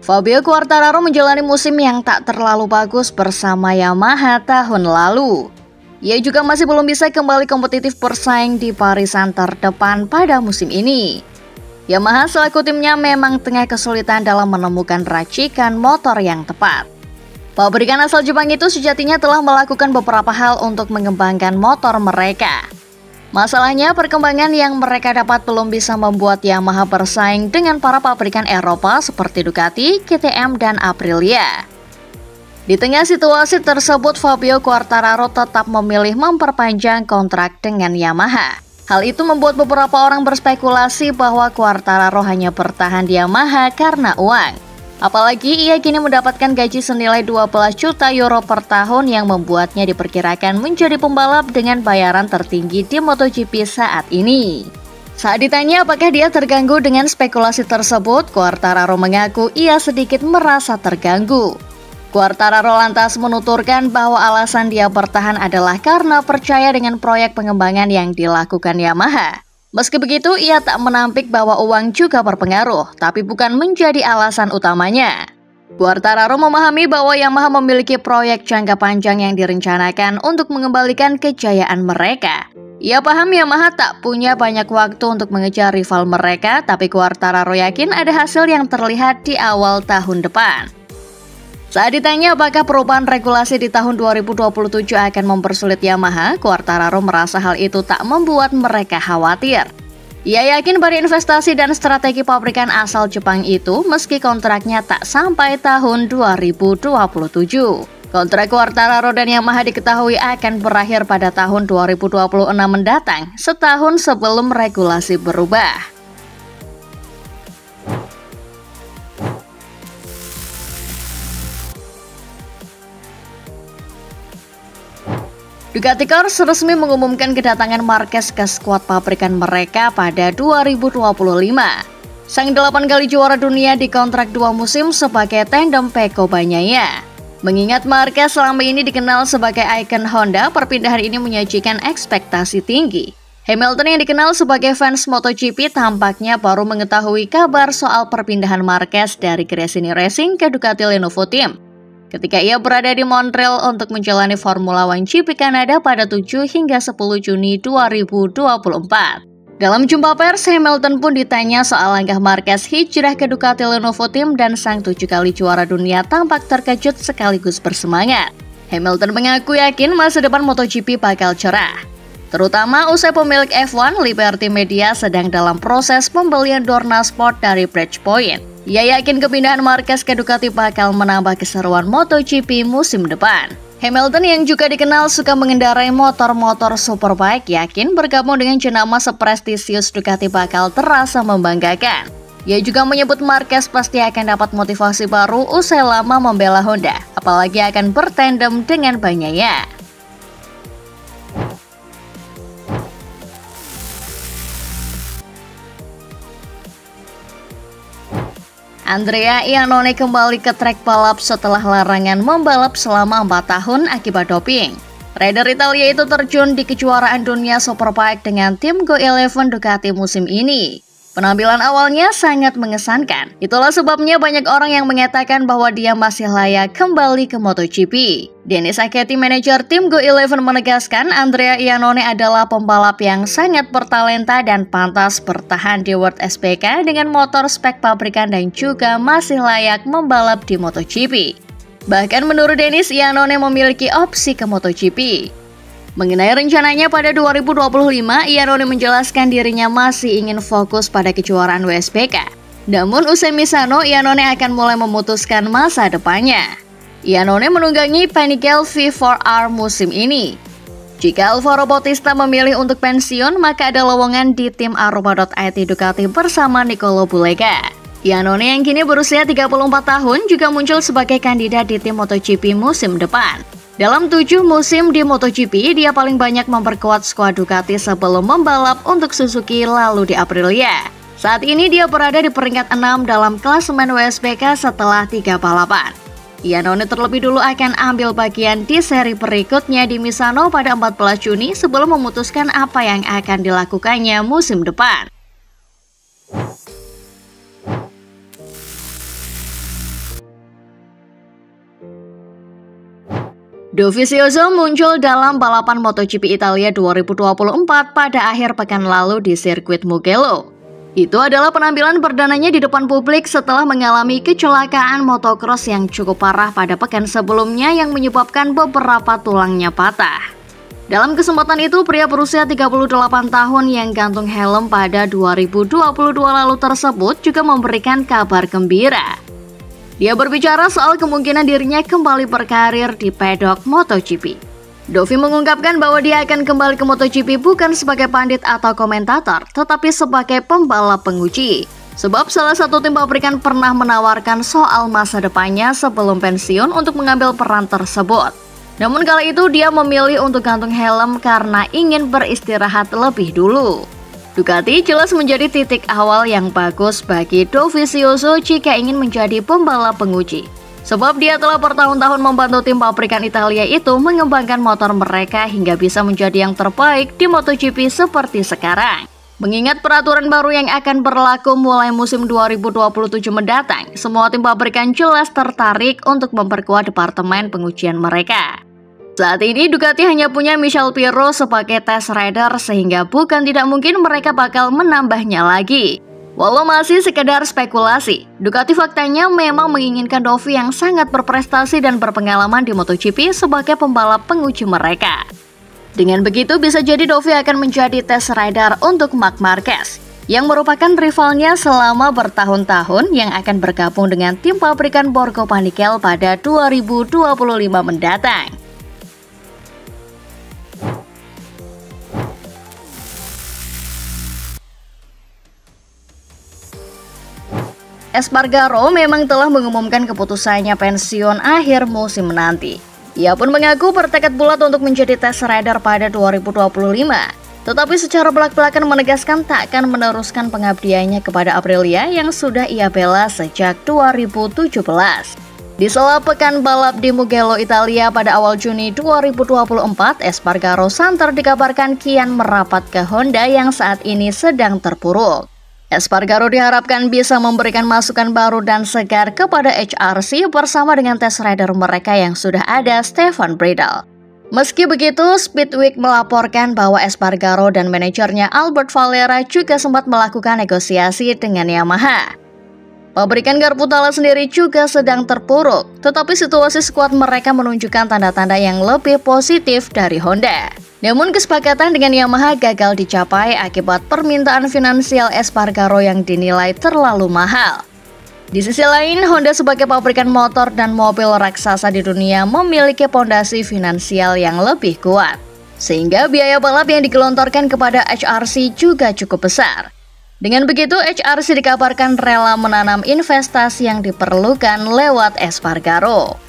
Fabio Quartararo menjalani musim yang tak terlalu bagus bersama Yamaha tahun lalu. Ia juga masih belum bisa kembali kompetitif bersaing di barisan terdepan pada musim ini. Yamaha selaku timnya memang tengah kesulitan dalam menemukan racikan motor yang tepat. Pabrikan asal Jepang itu sejatinya telah melakukan beberapa hal untuk mengembangkan motor mereka. Masalahnya, perkembangan yang mereka dapat belum bisa membuat Yamaha bersaing dengan para pabrikan Eropa seperti Ducati, KTM, dan Aprilia. Di tengah situasi tersebut, Fabio Quartararo tetap memilih memperpanjang kontrak dengan Yamaha. Hal itu membuat beberapa orang berspekulasi bahwa Quartararo hanya bertahan di Yamaha karena uang. Apalagi ia kini mendapatkan gaji senilai 12 juta euro per tahun yang membuatnya diperkirakan menjadi pembalap dengan bayaran tertinggi di MotoGP saat ini. Saat ditanya apakah dia terganggu dengan spekulasi tersebut, Quartararo mengaku ia sedikit merasa terganggu. Quartararo lantas menuturkan bahwa alasan dia bertahan adalah karena percaya dengan proyek pengembangan yang dilakukan Yamaha. Meski begitu, ia tak menampik bahwa uang juga berpengaruh, tapi bukan menjadi alasan utamanya. Quartararo memahami bahwa Yamaha memiliki proyek jangka panjang yang direncanakan untuk mengembalikan kejayaan mereka. Ia paham Yamaha tak punya banyak waktu untuk mengejar rival mereka, tapi Quartararo yakin ada hasil yang terlihat di awal tahun depan. Saat ditanya apakah perubahan regulasi di tahun 2027 akan mempersulit Yamaha, Quartararo merasa hal itu tak membuat mereka khawatir. Ia yakin pada investasi dan strategi pabrikan asal Jepang itu meski kontraknya tak sampai tahun 2027. Kontrak Quartararo dan Yamaha diketahui akan berakhir pada tahun 2026 mendatang, setahun sebelum regulasi berubah. Ducati Cars resmi mengumumkan kedatangan Marquez ke skuad pabrikan mereka pada 2025. Sang 8 kali juara dunia dikontrak 2 musim sebagai tandem Pecco Bagnaia. Mengingat Marquez selama ini dikenal sebagai ikon Honda, perpindahan ini menyajikan ekspektasi tinggi. Hamilton yang dikenal sebagai fans MotoGP tampaknya baru mengetahui kabar soal perpindahan Marquez dari Gresini Racing ke Ducati Lenovo Team ketika ia berada di Montreal untuk menjalani Formula One GP Kanada pada 7 hingga 10 Juni 2024. Dalam jumpa pers, Hamilton pun ditanya soal langkah Marquez hijrah ke Ducati Lenovo Team dan sang 7 kali juara dunia tampak terkejut sekaligus bersemangat. Hamilton mengaku yakin masa depan MotoGP bakal cerah, terutama usai pemilik F1 Liberty Media sedang dalam proses pembelian Dorna Sport dari Bridgepoint. Ia yakin kepindahan Marquez ke Ducati bakal menambah keseruan MotoGP musim depan. Hamilton yang juga dikenal suka mengendarai motor-motor superbike yakin bergabung dengan jenama seprestisius Ducati bakal terasa membanggakan. Ia juga menyebut Marquez pasti akan dapat motivasi baru usai lama membela Honda, apalagi akan bertandem dengan Bagnaia. Andrea Iannone kembali ke trek balap setelah larangan membalap selama 4 tahun akibat doping. Rider Italia itu terjun di kejuaraan dunia Superbike dengan tim Go11 Ducati musim ini. Penampilan awalnya sangat mengesankan. Itulah sebabnya banyak orang yang mengatakan bahwa dia masih layak kembali ke MotoGP. Dennis Aketti, manajer tim Go11 menegaskan Andrea Iannone adalah pembalap yang sangat bertalenta dan pantas bertahan di World SBK dengan motor spek pabrikan dan juga masih layak membalap di MotoGP. Bahkan menurut Dennis, Iannone memiliki opsi ke MotoGP. Mengenai rencananya pada 2025, Iannone menjelaskan dirinya masih ingin fokus pada kejuaraan WSBK. Namun usai Misano, Iannone akan mulai memutuskan masa depannya. Iannone menunggangi Panigale V4R musim ini. Jika Alvaro Bautista memilih untuk pensiun, maka ada lowongan di tim Aroma.it Ducati bersama Nicolo Bulega. Iannone yang kini berusia 34 tahun juga muncul sebagai kandidat di tim MotoGP musim depan. Dalam 7 musim di MotoGP, dia paling banyak memperkuat skuad Ducati sebelum membalap untuk Suzuki lalu di Aprilia. Saat ini dia berada di peringkat 6 dalam klasemen WSBK setelah 3 balapan. Iannone terlebih dulu akan ambil bagian di seri berikutnya di Misano pada 14 Juni sebelum memutuskan apa yang akan dilakukannya musim depan. Dovizioso muncul dalam balapan MotoGP Italia 2024 pada akhir pekan lalu di sirkuit Mugello. Itu adalah penampilan perdananya di depan publik setelah mengalami kecelakaan motocross yang cukup parah pada pekan sebelumnya yang menyebabkan beberapa tulangnya patah. Dalam kesempatan itu, pria berusia 38 tahun yang gantung helm pada 2022 lalu tersebut juga memberikan kabar gembira. Dia berbicara soal kemungkinan dirinya kembali berkarir di pedok MotoGP. Dovi mengungkapkan bahwa dia akan kembali ke MotoGP bukan sebagai pandit atau komentator, tetapi sebagai pembalap penguji. Sebab salah satu tim pabrikan pernah menawarkan soal masa depannya sebelum pensiun untuk mengambil peran tersebut. Namun kali itu dia memilih untuk gantung helm karena ingin beristirahat lebih dulu. Ducati jelas menjadi titik awal yang bagus bagi Dovizioso jika ingin menjadi pembalap penguji. Sebab dia telah bertahun-tahun membantu tim pabrikan Italia itu mengembangkan motor mereka hingga bisa menjadi yang terbaik di MotoGP seperti sekarang. Mengingat peraturan baru yang akan berlaku mulai musim 2027 mendatang, semua tim pabrikan jelas tertarik untuk memperkuat departemen pengujian mereka. Saat ini Ducati hanya punya Michele Pirro sebagai test rider sehingga bukan tidak mungkin mereka bakal menambahnya lagi. Walau masih sekedar spekulasi, Ducati faktanya memang menginginkan Dovi yang sangat berprestasi dan berpengalaman di MotoGP sebagai pembalap penguji mereka. Dengan begitu bisa jadi Dovi akan menjadi test rider untuk Marc Marquez, yang merupakan rivalnya selama bertahun-tahun yang akan bergabung dengan tim pabrikan Borgo Panigale pada 2025 mendatang. Espargaro memang telah mengumumkan keputusannya pensiun akhir musim nanti. Ia pun mengaku bertekad bulat untuk menjadi test rider pada 2025. Tetapi secara belak-belakan menegaskan tak akan meneruskan pengabdiannya kepada Aprilia yang sudah ia bela sejak 2017. Di sela pekan balap di Mugello, Italia pada awal Juni 2024, Espargaro santer dikabarkan kian merapat ke Honda yang saat ini sedang terpuruk. Espargaro diharapkan bisa memberikan masukan baru dan segar kepada HRC bersama dengan test rider mereka yang sudah ada, Stefan Bradl. Meski begitu, Speedweek melaporkan bahwa Espargaro dan manajernya Albert Valera juga sempat melakukan negosiasi dengan Yamaha. Pabrikan garpu tala sendiri juga sedang terpuruk, tetapi situasi skuad mereka menunjukkan tanda-tanda yang lebih positif dari Honda. Namun kesepakatan dengan Yamaha gagal dicapai akibat permintaan finansial Espargaro yang dinilai terlalu mahal. Di sisi lain, Honda sebagai pabrikan motor dan mobil raksasa di dunia memiliki fondasi finansial yang lebih kuat, sehingga biaya balap yang digelontorkan kepada HRC juga cukup besar. Dengan begitu, HRC dikabarkan rela menanam investasi yang diperlukan lewat Espargaro.